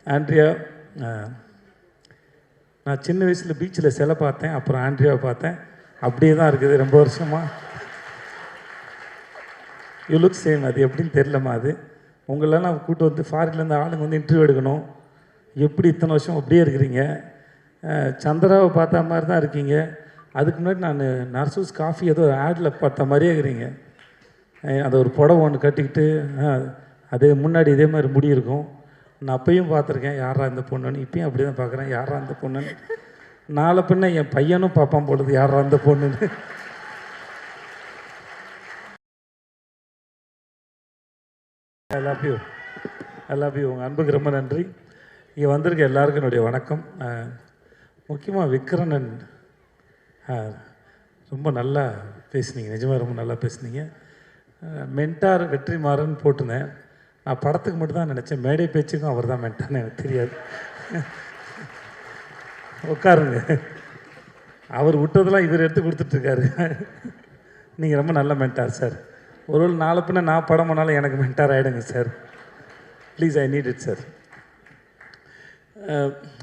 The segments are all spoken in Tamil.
ஆண்ட்ரியா, நான் சின்ன வயசில் பீச்சில் சிலை பார்த்தேன், அப்புறம் ஆண்ட்ரியாவை பார்த்தேன். அப்படியே தான் இருக்குது ரொம்ப வருஷமாக. You look same. அது எப்படின்னு தெரிலம்மா. அது உங்களெல்லாம் கூப்பிட்டு வந்து ஃபாரின்லேருந்து ஆளுங்க வந்து இன்டர்வியூ எடுக்கணும். எப்படி இத்தனை வருஷம் அப்படியே இருக்கிறீங்க? சந்திராவை பார்த்த மாதிரி தான் இருக்கீங்க. அதுக்கு முன்னாடி நான் நர்சூஸ் காஃபி ஏதோ ஆடில் பார்த்த மாதிரியே இருக்கிறீங்க. அதை ஒரு புடவை ஒன்று கட்டிக்கிட்டு அதே முன்னாடி இதே மாதிரி முடி இருக்கும். நான் அப்பையும் பார்த்துருக்கேன் யாரா இந்த பொண்ணுன்னு. இப்பயும் அப்படி தான் பார்க்குறேன் யாரா இந்த பொண்ணுன்னு. நாளை பின்ன என் பையனும் பார்ப்பான் பொழுது யாரா இந்த பொண்ணுன்னு. I love you. உங்கள் அன்புக்கு ரொம்ப நன்றி. இங்கே வந்திருக்க எல்லாருக்கும் என்னுடைய வணக்கம். முக்கியமாக விக்ரனன் ரொம்ப நல்லா பேசுனீங்க, நிஜமாக ரொம்ப நல்லா பேசுனீங்க. மென்டார் வெற்றிமாறன் போட்டுனேன். நான் படத்துக்கு மட்டும்தான் நினச்சேன், மேடை பேச்சுக்கும் அவர் தான் மென்டார்னு எனக்கு தெரியாது. உட்காருங்க, அவர் விட்டதெல்லாம் இவர் எடுத்து கொடுத்துட்ருக்காரு. நீங்கள் ரொம்ப நல்ல மென்டார் சார். ஒருவேளை நாளை பின்ன நான் படம் பண்ணாலும் எனக்கு மென்டார் ஆகிடுங்க sir. Please, I need it sir.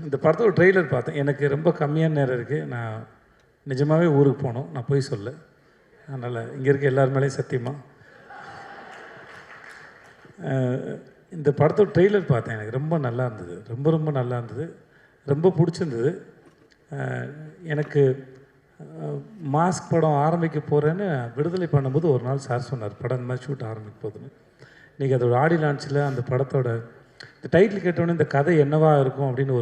இந்த படத்தோட ட்ரெய்லர் பார்த்தேன். எனக்கு ரொம்ப கம்மியான நேரம் இருக்குது. நான் நிஜமாகவே ஊருக்கு போகணும், நான் போய் சொல்ல. அதனால் இங்கே இருக்க எல்லார் மேலேயும் சத்தியமாக இந்த படத்தோட ட்ரெய்லர் பார்த்தேன். எனக்கு ரொம்ப நல்லா இருந்தது, ரொம்ப நல்லா இருந்தது, ரொம்ப பிடிச்சிருந்தது. எனக்கு மாஸ்க் படம் ஆரம்பிக்க போகிறேன்னு விடுதலை பண்ணும்போது ஒரு நாள் சார் சொன்னார், படம் இந்த மாதிரி ஷூட் ஆரம்பிக்க போகுதுன்னு. இன்றைக்கி அதோட ஆடி லான்ச்சில் அந்த படத்தோட இந்த டைட்டில் கேட்டோடனே இந்த கதை என்னவாக இருக்கும் அப்படின்னு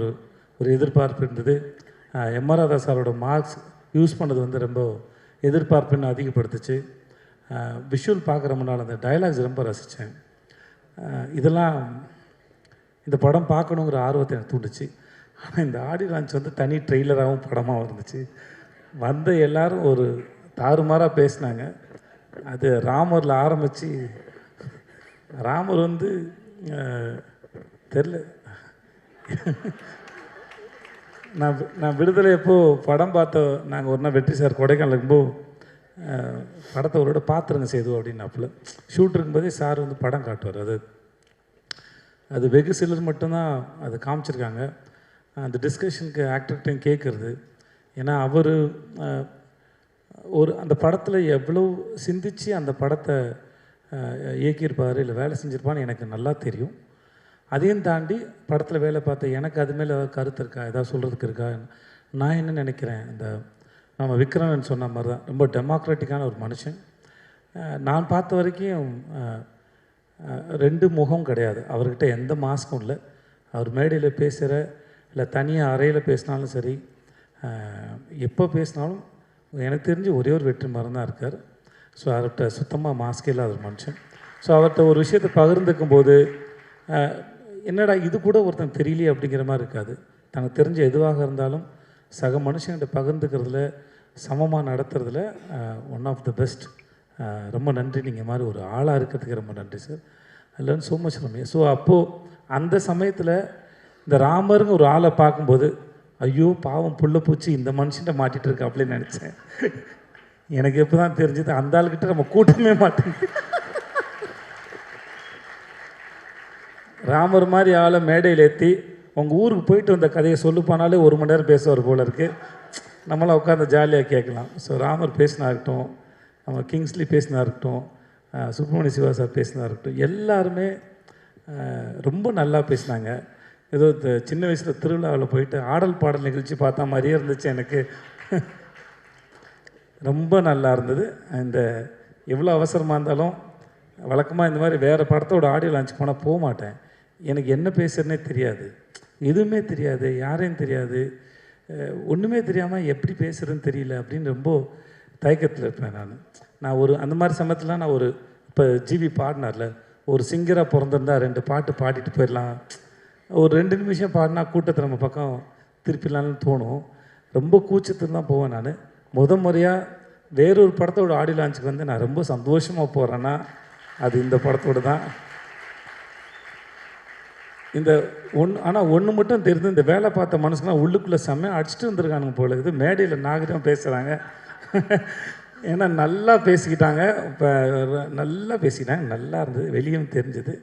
ஒரு எதிர்பார்ப்பு இருந்தது. எம்.ஆர். ராதா சாரோட மார்க்ஸ் யூஸ் பண்ணது வந்து ரொம்ப எதிர்பார்ப்புன்னு அதிகப்படுத்துச்சு. விஷுவல் பார்க்குற முன்னால் அந்த டைலாக்ஸ் ரொம்ப ரசித்தேன். இதெல்லாம் இந்த படம் பார்க்கணுங்கிற ஆர்வத்தை எனக்கு தூண்டுச்சு. ஆனால் இந்த ஆடி லான்ச் வந்து தனி ட்ரெய்லராகவும் படமாகவும் இருந்துச்சு. வந்த எல்லோரும் ஒரு தாறுமாறாக பேசினாங்க. அது ராமரில் ஆரம்பித்து ராமர் வந்து தெரில. நான் விடுதலை எப்போது படம் நாங்கள் ஒரு நாள் வெற்றி சார் கொடைக்கானல் இருக்கும்போது படத்தை ஒருவிட பார்த்துருங்க சேது அப்படின்னாப்புல. ஷூட் இருக்கும்போதே சார் வந்து படம் காட்டுவார். அது வெகு சிலர் மட்டும்தான் அது காமிச்சிருக்காங்க. அந்த டிஸ்கஷனுக்கு ஆக்டர்கிட்டையும் கேட்குறது. ஏன்னா அவர் அந்த படத்தில் எவ்வளோ சிந்தித்து அந்த படத்தை இயக்கியிருப்பார், இல்லை வேலை செஞ்சுருப்பான்னு எனக்கு நல்லா தெரியும். அதையும் தாண்டி படத்தில் வேலை பார்த்த எனக்கு அது மேலே ஏதாவது கருத்து இருக்கா, ஏதாவது சொல்கிறதுக்கு இருக்கா? நான் என்ன நினைக்கிறேன், நம்ம விக்ரமன் சொன்ன மாதிரி தான் ரொம்ப டெமோக்ராட்டிக்கான ஒரு மனுஷன். நான் பார்த்த வரைக்கும் ரெண்டு முகம் கிடையாது அவர்கிட்ட, எந்த மாஸ்க்கும் இல்லை. அவர் மேடையில் பேசுகிற இல்லை தனியாக அறையில் பேசினாலும் சரி, எப்போ பேசினாலும் எனக்கு தெரிஞ்சு ஒரே ஒரு வெற்றிமாறன் தான் இருக்கார். ஸோ அவர்கிட்ட சுத்தமாக மாஸ்கே இல்லாத ஒரு மனுஷன். ஸோ அவர்கிட்ட ஒரு விஷயத்தை பகிர்ந்துக்கும் போது என்னடா இது கூட ஒருத்தன் தெரியலையே அப்படிங்கிற மாதிரி இருக்காது. தனக்கு தெரிஞ்ச எதுவாக இருந்தாலும் சக மனுஷங்கிட்ட பகிர்ந்துக்கிறதுல, சமமாக நடத்துறதுல ஒன் ஆஃப் த பெஸ்ட். ரொம்ப நன்றி. நீங்கள் மாதிரி ஒரு ஆளாக இருக்கிறதுக்கு ரொம்ப நன்றி sir. I learn so much from you. So அப்போது அந்த சமயத்தில் இந்த ராமருங்க ஒரு ஆளை பார்க்கும்போது, ஐயோ பாவம் புள்ள பூச்சி இந்த மனுஷன்ட்ட மாட்டிகிட்டு இருக்கா அப்படின்னு நினச்சேன். எனக்கு எப்போ தான் தெரிஞ்சது அந்த ஆளுக்கிட்ட நம்ம கூட்டமே மாட்டேங்குது. ராமர் மாதிரி ஆளை மேடையில் ஏற்றி உங்கள் ஊருக்கு போயிட்டு வந்த கதையை சொல்லுப்பானாலே 1 மணி நேரம் பேசுவார் போல இருக்குது. நம்மளாம் உட்காந்து ஜாலியாக கேட்கலாம். ஸோ ராமர் பேசினா இருக்கட்டும், நம்ம கிங்ஸ்லி பேசினா இருக்கட்டும், சுப்ரமணிய சிவா சார் பேசினா இருக்கட்டும், எல்லாருமே ரொம்ப நல்லா பேசினாங்க. ஏதோ சின்ன வயசில் திருவிழாவில் போயிட்டு ஆடல் பாடல் நிகழ்ச்சி பார்த்தா மாதிரியே இருந்துச்சு எனக்கு. ரொம்ப நல்லா இருந்தது. இந்த எவ்வளோ அவசரமாக இருந்தாலும் வழக்கமாக இந்த மாதிரி வேறு படத்தோட ஆடியோ லான்ச் போனால் போக மாட்டேன். எனக்கு என்ன பேசுகிறேனே தெரியாது, எதுவுமே தெரியாது, யாரையும் தெரியாது, ஒன்றுமே தெரியாமல் எப்படி பேசுகிறேன்னு தெரியல அப்படின்னு ரொம்ப தயக்கத்தில் இருப்பேன். நான் அந்த மாதிரி சமயத்தில் நான் இப்போ ஜிவி பாடினார்ல, ஒரு சிங்கராக பிறந்திருந்தா 2 பாட்டு பாடிட்டு போயிடலாம், ஒரு 2 நிமிஷம் பாடினா கூட்டத்தை நம்ம பக்கம் திருப்பிடலான்னு தோணும். ரொம்ப கூச்சத்தில் தான் போவேன். நான் முறையாக வேறொரு படத்தோட ஆடியோ லான்ச்சுக்கு வந்து நான் ரொம்ப சந்தோஷமாக போகிறேன்னா அது இந்த படத்தோடு தான். ஆனால் ஒன்று மட்டும் தெரியுது, இந்த வேலை பார்த்த மனுஷங்களாம் உள்ளுக்குள்ளே செம்மையாக அடிச்சுட்டு வந்துருக்கானுங்க போல இருக்குது. மேடையில் நாகரிகம் பேசுகிறாங்க. ஏன்னா நல்லா பேசிக்கிட்டாங்க. இப்போ நல்லா பேசிக்கிட்டாங்க, நல்லா இருந்தது, வெளியும் தெரிஞ்சது.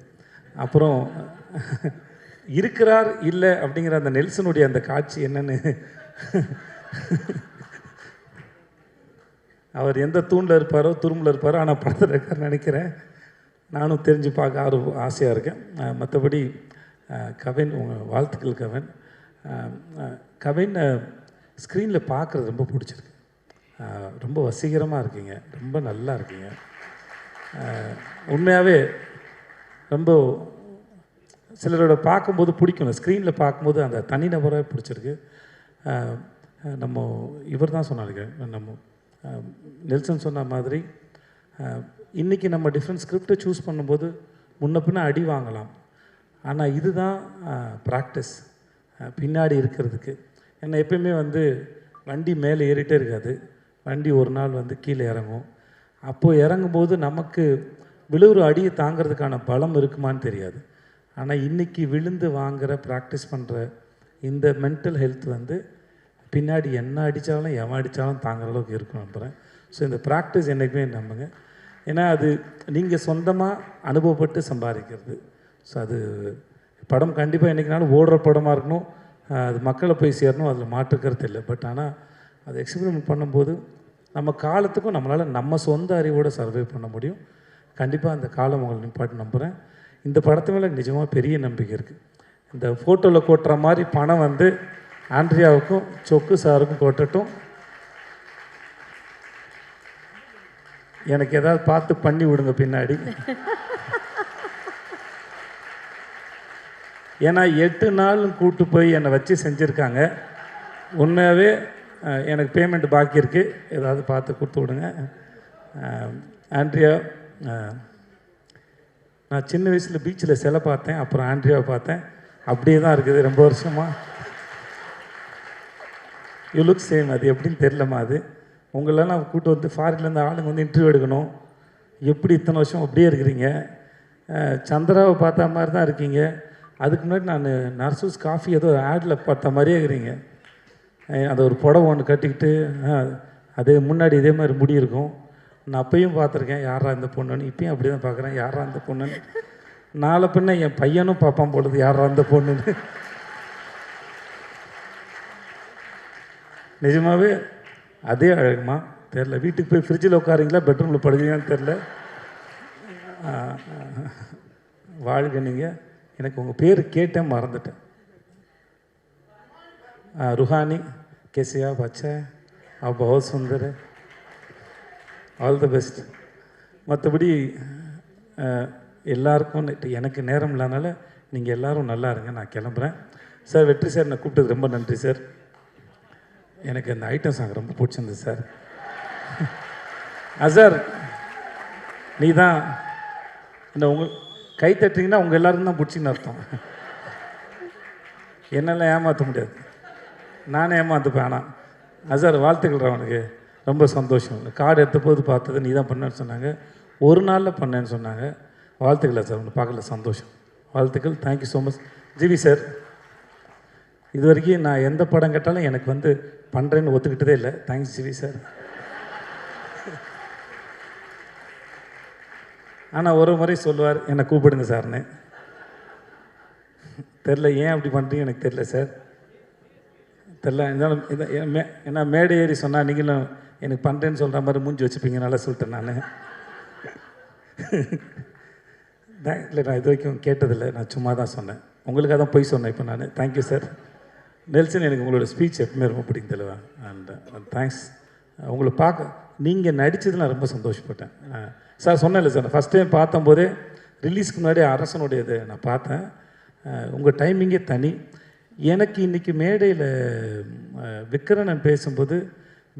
அப்புறம் இருக்கிறார் இல்லை அப்படிங்கிற அந்த நெல்சனுடைய அந்த காட்சி என்னன்னு அவர் எந்த தூணில் இருப்பாரோ துரும்பில் இருப்பாரோ, ஆனால் படத்தில் இருக்கார் நினைக்கிறேன். நானும் தெரிஞ்சு பார்க்க ஆசையாக இருக்கேன். மற்றபடி கவின், உங்கள் வாழ்த்துக்கள் கவின். கவின் ஸ்க்ரீனில் பார்க்குறது ரொம்ப பிடிச்சிருக்கு. ரொம்ப வசீகரமாக இருக்கீங்க, ரொம்ப நல்லா இருக்கீங்க. உண்மையாகவே ரொம்ப சிலரோட பார்க்கும்போது பிடிக்கணும், ஸ்க்ரீனில் பார்க்கும்போது அந்த தனிநபராக பிடிச்சிருக்கு. நம்ம இவர் தான் சொன்னாருங்க, நம்ம நெல்சன் சொன்ன மாதிரி இன்றைக்கி நம்ம டிஃப்ரெண்ட் ஸ்கிரிப்டை சூஸ் பண்ணும்போது முன்ன பின்ன அடி வாங்கலாம். ஆனால் இதுதான் ப்ராக்டிஸ் பின்னாடி இருக்கிறதுக்கு. ஏன்னா எப்பயுமே வந்து வண்டி மேலே ஏறிட்டே இருக்காது, வண்டி ஒரு நாள் வந்து கீழே இறங்கும். அப்போது இறங்கும்போது நமக்கு விழுவுற அடியை தாங்கிறதுக்கான பலம் இருக்குமான்னு தெரியாது. ஆனால் இன்றைக்கி விழுந்து வாங்குகிற ப்ராக்டிஸ் பண்ணுற இந்த மென்டல் ஹெல்த் வந்து பின்னாடி என்ன அடித்தாலும் எவன் அடித்தாலும் தாங்குற அளவுக்கு இருக்கும் நம்புகிறேன். ஸோ இந்த ப்ராக்டிஸ் என்றைக்குமே நம்புங்க. ஏன்னா அது நீங்கள் சொந்தமாக அனுபவப்பட்டு சம்பாதிக்கிறது. ஸோ அது படம் கண்டிப்பாக என்றைக்குனாலும் ஓடுற படமாக இருக்கணும், அது மக்களை போய் சேரணும், அதில் மாற்றுக்கிறது இல்லை. பட் ஆனால் அது எக்ஸ்பெரிமெண்ட் பண்ணும்போது நம்ம காலத்துக்கும் நம்மளால் நம்ம சொந்த அறிவோடு சர்வே பண்ண முடியும். கண்டிப்பாக அந்த காலம் உங்களை நிப்பாட்டு நம்புகிறேன். இந்த படத்து மேலே நிஜமாக பெரிய நம்பிக்கை இருக்குது. இந்த ஃபோட்டோவில் கொட்டுற மாதிரி பணம் வந்து ஆண்ட்ரியாவுக்கும் சொக்கு சாருக்கும் கொட்டட்டும். எனக்கு ஏதாவது பார்த்து பண்ணி விடுங்க பின்னாடி. ஏன்னா 8 நாள் கூட்டு போய் என்னை வச்சு செஞ்சுருக்காங்க. உண்மையாகவே எனக்கு பேமெண்ட் பாக்கி இருக்குது, ஏதாவது பார்த்து கொடுத்து விடுங்க. ஆண்ட்ரியா, நான் சின்ன வயசில் பீச்சில் சிலை பார்த்தேன், அப்புறம் ஆண்ட்ரியாவை பார்த்தேன், அப்படியே தான் இருக்குது ரொம்ப வருஷமாக. You look same. அது எப்படின்னு தெரிலமா, அது உங்களெல்லாம் கூப்பிட்டு வந்து ஃபாரின்லேருந்து ஆளுங்க வந்து இன்டர்வியூ எடுக்கணும். எப்படி இத்தனை வருஷம் அப்படியே இருக்கிறீங்க? சந்திராவை பார்த்த மாதிரி தான் இருக்கீங்க. அதுக்கு முன்னாடி நான் நர்சூஸ் காஃபி ஏதோ ஆடில் பார்த்த மாதிரியே இருக்கிறீங்க. அதை ஒரு புடவை ஒன்று கட்டிக்கிட்டு அதே முன்னாடி இதே மாதிரி முடி இருக்கும். நான் அப்பையும் பார்த்துருக்கேன், யாரா இந்த பொண்ணுன்னு. இப்பயும் அப்படி தான் பார்க்குறேன், யாரா இந்த பொண்ணுன்னு. நாளை பின்ன என் பையனும் பார்ப்பான் பொழுது, யாரா இந்த பொண்ணுன்னு. நிஜமாகவே அதே அழகுமா தெரில. வீட்டுக்கு போய் ஃப்ரிட்ஜில் உட்காருங்களா, பெட்ரூமில் படுக்கிறீங்கன்னு தெரில. வாழ்க நீங்கள். எனக்கு உங்கள் பேர் கேட்டேன், மறந்துட்டேன். रूहानी, कैसे आप? अच्छा है, आप बहुत सुंदर है, ஆல் தி பெஸ்ட். மற்றபடி எல்லாருக்கும் எனக்கு நேரம் இல்லாதனால நீங்கள் எல்லோரும் நல்லா இருங்க, நான் கிளம்புறேன். சார் வெற்றி சார், நான் கூப்பிட்டது ரொம்ப நன்றி சார். எனக்கு அந்த ஐட்டம் சாங் ரொம்ப பிடிச்சிருந்தது சார். சார் நீ தான் இந்த உங்கள் கை தட்டிங்கன்னா உங்கள் எல்லாருக்கும் தான் பிடிச்சின்னு அர்த்தம். என்னெல்லாம் ஏமாற்ற முடியாது, நானே ஏமாற்றுப்பேன். ஆனால் சார் வாழ்த்துக்கள், அவனுக்கு ரொம்ப சந்தோஷம். கார்டு எடுத்த போது பார்த்தது நீ தான் பண்ணேன்னு சொன்னாங்க, ஒரு நாளில் பண்ணேன்னு சொன்னாங்க. வாழ்த்துக்களா சார், உங்களை பார்க்கல சந்தோஷம். வாழ்த்துக்கள், thank you so much. GV sir, இது வரைக்கும் நான் எந்த படம் கேட்டாலும் எனக்கு வந்து பண்ணுறேன்னு ஒத்துக்கிட்டதே இல்லை. Thanks GV sir. ஆனால் ஒரு முறை சொல்லுவார், என்னை கூப்பிடுங்க சார்னு. தெரில ஏன் அப்படி பண்ணுறீங்க எனக்கு தெரில சார், தெரில. இருந்தாலும் ஏன்னா மேடை ஏறி சொன்னால் நீங்களும் எனக்கு பண்ணுறேன்னு சொல்கிற மாதிரி மூஞ்சி வச்சுப்பீங்க, நல்லா சொல்லிட்டேன் நான். இல்லை, நான் இது வரைக்கும் கேட்டதில்லை, நான் சும்மா தான் சொன்னேன். உங்களுக்காக தான் போய் சொன்னேன் இப்போ நான். Thank you sir. நெல்சன், எனக்கு உங்களோட ஸ்பீச் எப்பவுமே ரொம்ப பிடிக்கும் தெளிவா. And thanks. உங்களை பார்க்க நீங்கள் நடித்தது நான் ரொம்ப சந்தோஷப்பட்டேன் சார். சொன்னேன்ல சார், நான் ஃபஸ்ட் டைம் பார்த்தம்போதே ரிலீஸ்க்கு முன்னாடி அரசனுடைய இதை நான் பார்த்தேன். உங்கள் டைமிங்கே தனி. எனக்கு இன்றைக்கி மேடையில் விக்ரன் பேசும்போது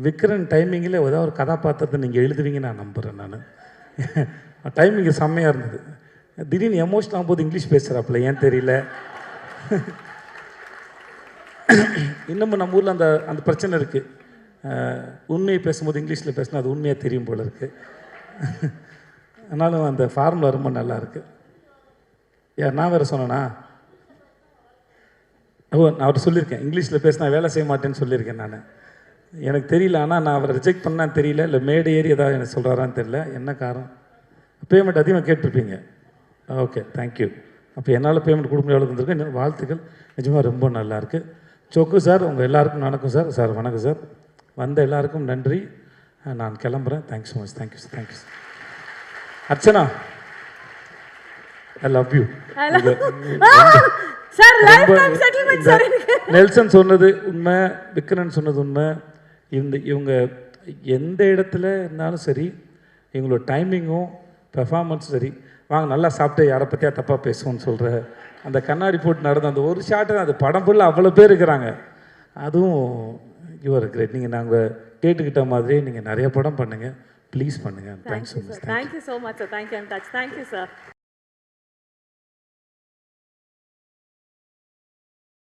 விக்ரன் டைமிங்கில் ஏதாவது ஒரு கதாபாத்திரத்தை நீங்கள் எழுதுவீங்கன்னு நான் நம்புகிறேன். நான் டைமிங்கு செம்மையாக இருந்தது. திடீர்னு எமோஷனல் ஆகும்போது இங்கிலீஷ் பேசுகிறாப்புல, ஏன் தெரியல. இன்னமும் நம்ம ஊரில் அந்த அந்த பிரச்சனை இருக்குது. உண்மையை பேசும்போது இங்கிலீஷில் பேசினா அது உண்மையாக தெரியும் போல் இருக்குது. ஆனாலும் அந்த ஃபார்முலா ரொம்ப நல்லா இருக்குது. நான் வேறு சொன்னேன்னா, நான் அவர்கிட்ட சொல்லியிருக்கேன், இங்கிலீஷில் பேசினா வேலை செய்ய மாட்டேன்னு சொல்லியிருக்கேன் நான். எனக்கு தெரியல, ஆனால் நான் அவரை ரிஜெக்ட் பண்ணான்னு தெரியல, இல்லை மேடை ஏறி ஏதாவது எனக்கு சொல்கிறாரான்னு தெரியல. என்ன காரணம்? பேமெண்ட் அதிகமாக கேட்டிருப்பீங்க. Okay, thank you. அப்போ என்னால் பேமெண்ட் கொடுக்க முடியாத இருந்திருக்கு. இன்னும் வாழ்த்துக்கள், நிஜமாக ரொம்ப நல்லாயிருக்கு. சொக்கு சார், உங்கள் எல்லாருக்கும் வணக்கம் சார். சார் வணக்கம் சார். வந்த எல்லாருக்கும் நன்றி. நான் கிளம்புறேன். Thanks so much. Thank you sir. Thank you sir. Archana, I love you. Nelson சொன்னது உண்மை, விக்ரன் சொன்னது உண்மை. இவங்க எந்த இடத்துல இருந்தாலும் சரி, இவங்களோட டைமிங்கும் பெர்ஃபார்மன்ஸும் சரி. வாங்க நல்லா சாப்பிட்டு யாரை பற்றியா தப்பாக பேசுவோன்னு சொல்கிற அந்த கண்ணாடி போட்டு நடந்த அந்த ஒரு ஷாட்டு தான். அது படம் ஃபுல்லாக அவ்வளோ பேர் இருக்கிறாங்க. அதுவும் யுவர் கிரேட். நீங்கள் நாங்கள் கேட்டுக்கிட்ட மாதிரி நீங்கள் நிறைய படம் பண்ணுங்கள், ப்ளீஸ் பண்ணுங்கள். Thanks so much. Thank you so much sir. Thank you.